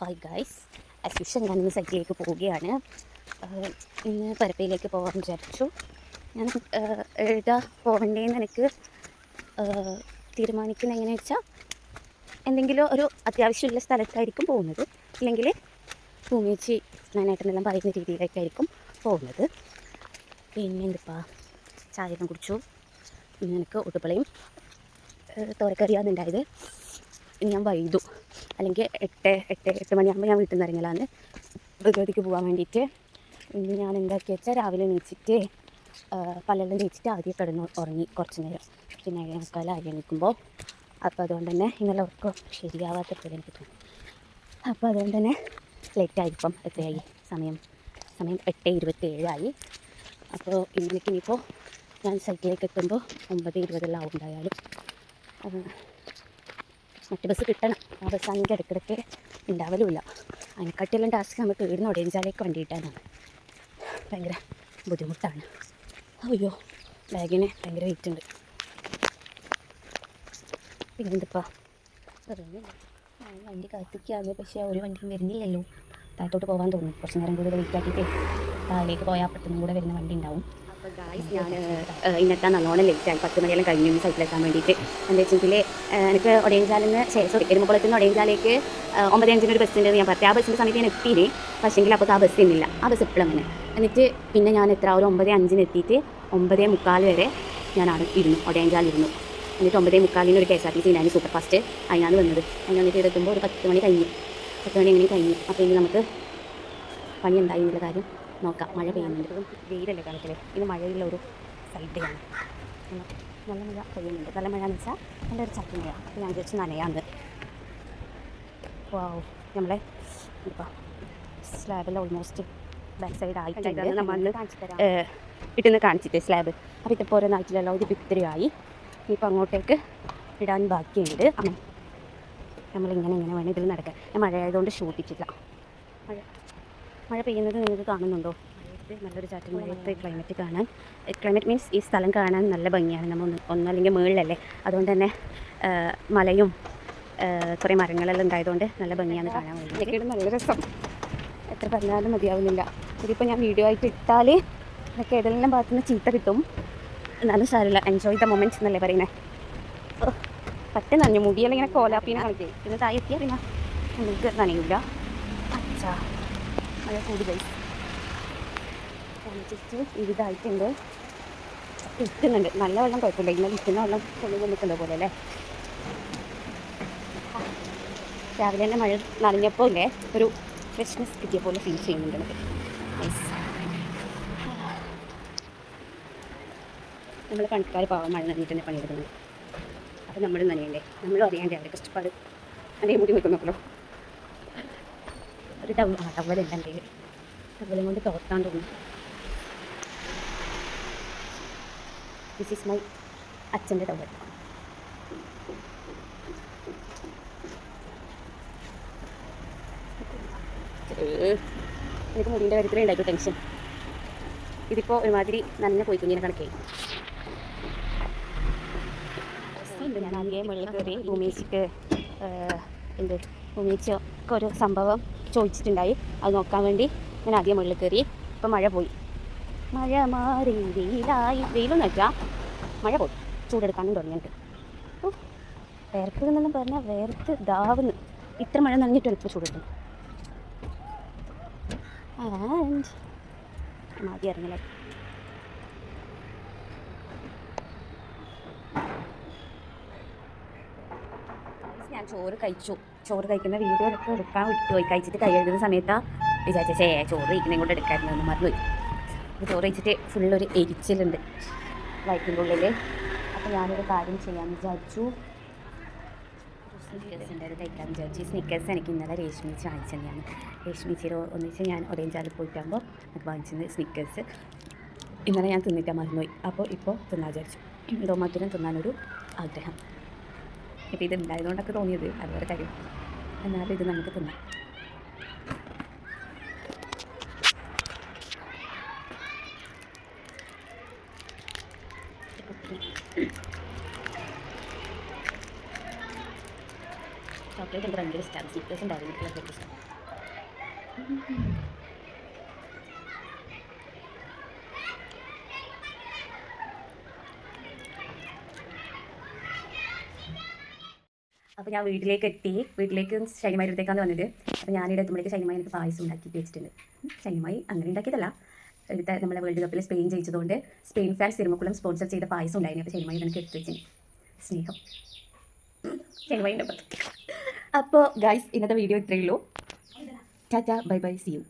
Hi guys, as usual ഞാനിന്ന് സൈറ്റിലേക്ക് പോവുകയാണ്. ഇന്ന് പരപ്പയിലേക്ക് പോകാൻ വിചാരിച്ചു. ഞാൻ എഴുതാ പോകണ്ടേന്ന് എനിക്ക് തീരുമാനിക്കുന്നത് എങ്ങനെയാണെന്ന് വെച്ചാൽ, എന്തെങ്കിലും ഒരു അത്യാവശ്യമുള്ള സ്ഥലത്തായിരിക്കും പോകുന്നത്, ഇല്ലെങ്കിൽ ഭൂമിച്ച് ഞാനായിട്ടെന്നെല്ലാം പറയുന്ന രീതിയിലേക്കായിരിക്കും പോകുന്നത്. പിന്നെ എന്തിപ്പാ ചായയെല്ലാം കുടിച്ചു. പിന്നെ എനിക്ക് ഒട്ടുപ്പളയും തോരക്കറിയാന്നുണ്ടായത്. ഞാൻ വൈകും, അല്ലെങ്കിൽ എട്ട് മണിയാകുമ്പോൾ ഞാൻ വീട്ടിൽ നിന്ന് ഇറങ്ങലാണ് ഭഗവതിക്ക് പോകാൻ വേണ്ടിയിട്ട്. ഇനി ഞാൻ എന്താക്കി വെച്ചാൽ രാവിലെ എണീച്ചിട്ട് പല്ലെല്ലാം തേച്ചിട്ട് ആദ്യം കിടന്ന് ഉറങ്ങി കുറച്ച് നേരം. പിന്നെ 7:45 എണീക്കുമ്പോൾ. അപ്പോൾ അതുകൊണ്ട് തന്നെ ഇന്നലെ ഉറക്കം ശരിയാവാത്ത പോലെ എനിക്ക് തോന്നി. അപ്പോൾ അതുകൊണ്ട് തന്നെ ലേറ്റായിരിക്കും. എത്രയായി സമയം 8:27 അപ്പോൾ ഇനിയിപ്പോൾ ഞാൻ സൈറ്റിലേക്ക് എത്തുമ്പോൾ 9:20 ആവും ഉണ്ടായാലും. മറ്റ് ബസ് കിട്ടണം. ആ ബസ്സാണെങ്കിൽ ഇടയ്ക്കിടയ്ക്ക് ഉണ്ടാവലുമില്ല. അതിനെക്കാട്ടിയെല്ലാം ടാസ്ക് നമുക്ക് വീടിന് ഒടയഞ്ചാലേക്ക് വണ്ടി കിട്ടാനാണ്. ഭയങ്കര ബുദ്ധിമുട്ടാണ്. അയ്യോ, ബാഗിന് ഭയങ്കര വെയിറ്റ് ഉണ്ട്. പിന്നെന്തിപ്പാ വണ്ടി കാത്തിക്കാതെ, പക്ഷേ ഒരു വണ്ടിയും വരുന്നില്ലല്ലോ. താഴത്തോട്ട് പോകാൻ തോന്നും. കുറച്ച് നേരം കൂടി വെയിറ്റ് ആക്കിയിട്ട് താഴേക്ക് പോയാൽ പെട്ടെന്ന് കൂടെ വരുന്ന വണ്ടി ഉണ്ടാവും. അപ്പോൾ ഗായ്സ്, ഞാൻ ഇന്നത്തെ നല്ലോണം ലേറ്റായി. 10 മണിയെല്ലാം കഴിഞ്ഞു ഈ സൈറ്റിലെത്താൻ വേണ്ടിയിട്ട്. എന്താ വെച്ചെങ്കിൽ എനിക്ക് ഒടയഞ്ചാലിന്ന് എരുമക്കുളത്തിൽ നിന്ന് ഒടയഞ്ചാലേക്ക് 9:05 ഒരു ബസ് ഉണ്ട് ഞാൻ പറഞ്ഞു. ആ ബസ്സിൻ്റെ സമയത്ത് ഞാൻ എത്തിയില്ലേ, പക്ഷേങ്കിൽ അപ്പോൾ ആ ബസ് ഇന്നില്ല. ആ ബസ് എപ്പോഴും അങ്ങനെ. എന്നിട്ട് പിന്നെ ഞാൻ ഒരു 9:05 എത്തിയിട്ട് 9:45 വരെ ഞാനാണ് ഒടയഞ്ചാലിരുന്നു. എന്നിട്ട് 9:45 ഒരു KSRTC ഉണ്ടായിരുന്നു, സൂപ്പർ ഫാസ്റ്റ്. അതിനാണ് വന്നത്. അതിന് വന്നിട്ട് എത്തുമ്പോൾ ഒരു 10 മണി കഴിഞ്ഞു. 10 മണി എങ്ങനെ കഴിഞ്ഞു. അപ്പോൾ ഇനി നമുക്ക് പണി എന്തായി എന്നുള്ള കാര്യം നോക്കാം. മഴ പെയ്യുന്നുണ്ട്. വെയിലല്ലേ കാലത്തിൽ. ഇത് മഴയുള്ള ഒരു സൈഡിലാണ്. നല്ല മഴ പെയ്യുന്നുണ്ട്. നല്ല മഴ എന്ന് വെച്ചാൽ നല്ലൊരു ചട്ടി മഴ. അപ്പോൾ ഞാൻ വിചാരിച്ച് നനയാന്ന്. വാവ്, നമ്മളെ ഇപ്പോൾ സ്ലാബെല്ലാം ഓൾമോസ്റ്റ് ബാക്ക് സൈഡ് ആയിട്ടുണ്ട്. നമ്മൾ ഇട്ടുന്ന് കാണിച്ചിട്ട് സ്ലാബ്. അപ്പോൾ ഇതിപ്പോൾ ഓരോന്നായിട്ടില്ലല്ലോ. ഇത് ഇത്രയായി. ഇപ്പോൾ അങ്ങോട്ടേക്ക് ഇടാൻ ബാക്കിയുണ്ട്. നമ്മളിങ്ങനെ വേണം ഇതിൽ നടക്കാൻ. ഞാൻ മഴ ആയതുകൊണ്ട് ഷൂട്ടിച്ചില്ല. മഴ പെയ്യുന്നത് നിങ്ങൾക്ക് കാണുന്നുണ്ടോ? നല്ലൊരു ചാറ്റൽ മഴയത്ത് ക്ലൈമറ്റ് കാണാൻ. ക്ലൈമറ്റ് മീൻസ് ഈ സ്ഥലം കാണാൻ നല്ല ഭംഗിയാണ്. നമ്മൾ ഒന്നല്ലെങ്കിൽ മുകളിലല്ലേ, അതുകൊണ്ട് തന്നെ മലയും കുറേ മരങ്ങളെല്ലാം ഉണ്ടായതുകൊണ്ട് നല്ല ഭംഗിയാണ് കാണാൻ വേണ്ടി. നല്ല രസം. എത്ര പറഞ്ഞാലും മതിയാവുന്നില്ല. ഇതിപ്പോൾ ഞാൻ വീഡിയോ ആയിട്ട് ഇട്ടാൽ ഇതൊക്കെ ഏതെല്ലാം ഭാഗത്തുനിന്ന് ചീത്ത കിട്ടും. എന്നാലും സാരമില്ല, എൻജോയ് ദ മൊമെൻറ്റ്സ് എന്നല്ലേ പറയുന്നത്. പറ്റ നനഞ്ഞു. മുടിയെല്ലാം ഇങ്ങനെ കോലാപ്പീനെ കളിക്കേ. പിന്നെ താഴെ എത്തിയാൽ പിന്നെ നിങ്ങൾക്ക് നനയില്ല. അച്ഛാ, മഴ കൂടി പോയി. കാണിച്ചിട്ട് ഇതായിട്ടുണ്ട്. കിട്ടുന്നുണ്ട്. നല്ല വെള്ളം കുഴപ്പമില്ല. ഇന്നലെ ഇരിക്കുന്ന വെള്ളം കൊണ്ടു നിൽക്കുന്നത് പോലെ അല്ലേ. രാവിലെ തന്നെ മഴ നനഞ്ഞപ്പോൾ ഇല്ലേ ഒരു ഫ്രഷ്നെസ് കിട്ടിയ പോലെ ഫീൽ ചെയ്യുന്നുണ്ട് നമുക്ക്. നമ്മൾ പണിക്കാർ പാവം മഴ നനഞ്ഞിട്ട് തന്നെ പണിയെടുക്കുന്നത്. അപ്പോൾ നമ്മൾ നനയണ്ടേ, നമ്മളും അറിയാണ്ടേ അവരെ കഷ്ടപ്പാട്. എൻ്റെ മുടി വെക്കുന്നപ്പോഴോ ഒരു ടവലുണ്ട് എൻ്റെ കയ്യിൽ. ടവലും കൊണ്ട് തോർത്താൻ തോന്നുന്നു. ദിസ് ഈസ് മൈ അച്ഛൻ്റെ ടവൽ. എനിക്ക് മുടിൻ്റെ കാര്യത്തിലേ ഉണ്ടായിട്ടു ടെൻഷൻ. ഇതിപ്പോൾ ഒരുമാതിരി നനഞ്ഞ പോയി കുഞ്ഞിനെ കണക്കേ. ഞാൻ ആദ്യം വെള്ളം കയറി ഭൂമിച്ചിട്ട് ഭൂമിച്ചൊക്കെ ഒരു സംഭവം ചോദിച്ചിട്ടുണ്ടായി. അത് നോക്കാൻ വേണ്ടി ഞാൻ ആദ്യം വെള്ളം കയറി. ഇപ്പം മഴ പോയി. മഴ മാറി വെയിലായി. വെയിലൊന്നും വെച്ചാൽ മഴ പോയി. ചൂടെടുക്കാനും തുടങ്ങി എനിക്ക്. വേർക്കെന്നെല്ലാം പറഞ്ഞാൽ വേർത്ത് ദാവുന്നു. ഇത്ര മഴ നനഞ്ഞിട്ട് ഇപ്പോൾ ചൂടെടുക്കുന്നു. ആൻഡ് മതി ഇറങ്ങലേ. ഞാൻ ചോറ് കഴിച്ചു. ചോറ് കഴിക്കുന്ന വീഡിയോ ഒക്കെ എടുക്കാൻ വിട്ടുപോയി. കഴിച്ചിട്ട് കൈ കഴുകുന്ന സമയത്താണ് വിചാരിച്ചേ ചോറ് കഴിക്കുന്നതും കൊണ്ട് എടുക്കാമായിരുന്നു. മറന്നുപോയി. അപ്പോൾ ചോറ് കഴിച്ചിട്ട് ഫുള്ളൊരു എരിച്ചിലുണ്ട് വയറ്റിൻ്റെ ഉള്ളിൽ. അപ്പോൾ ഞാനൊരു കാര്യം ചെയ്യാമെന്ന് വിചാരിച്ചു. സ്നിക്കേഴ്സിൻ്റെ അത് കഴിക്കാൻ വിചാരിച്ചു. സ്നിക്കേഴ്സ് എനിക്ക് ഇന്നലെ രേഷ്മിച്ച് വാങ്ങിച്ചു തന്നെയാണ്. രേഷ്മിച്ചിട്ട് ഒന്നിച്ച് ഞാൻ ഒരേഞ്ചാലിൽ പോയിട്ടാകുമ്പോൾ എനിക്ക് വാങ്ങിച്ചത് സ്നിക്കേഴ്സ്. ഇന്നലെ ഞാൻ തിന്നിട്ടാൽ മറന്നുപോയി. അപ്പോൾ ഇപ്പോൾ തിന്നാൻ വിചാരിച്ചു. എന്തോ മധുരം തിന്നാനൊരു ആഗ്രഹം. ഇപ്പോൾ ഇത് ഉണ്ടായതുകൊണ്ടൊക്കെ തോന്നിയത് അതുപോലെ കാര്യം. എന്നാലും ഇത് നമുക്ക് തിന്നാം. ചോക്ലേറ്റ് എനിക്ക് ഭയങ്കര ഇഷ്ടമാണ്. സ്റ്റിക്കേഴ്സ് ഉണ്ടായിരുന്നു എനിക്ക് ഇഷ്ടം. അപ്പോൾ ഞാൻ വീട്ടിലേക്ക് ഷൈനിമായി എടുത്തേക്കാണ് വന്നത്. അപ്പോൾ ഞാനിവിടെ എത്തുമ്പോഴേക്ക് ഷൈനിമായി എനിക്ക് പായസം ഉണ്ടാക്കി വെച്ചിട്ടുണ്ട്. ഷൈനിമായി അങ്ങനെ ഉണ്ടാക്കിയതല്ല, ഇവിടുത്തെ നമ്മളെ വേൾഡ് കപ്പിൽ സ്പെയിൻ ജയിച്ചതുകൊണ്ട് സ്പെയിൻ ഫാൻസ് സിനിമക്കുളം സ്പോൺസർ ചെയ്ത പായസം ഉണ്ടായിരുന്നു. അപ്പോൾ ഷൈനിമായി എനിക്ക് എടുത്ത് വെച്ചിന് സ്നേഹം ഷൈനിമായിൻ്റെ. അപ്പോൾ ഗൈസ്, ഇന്നത്തെ വീഡിയോ ഇത്രയേ ഉള്ളൂ. Tata, bye bye, see U.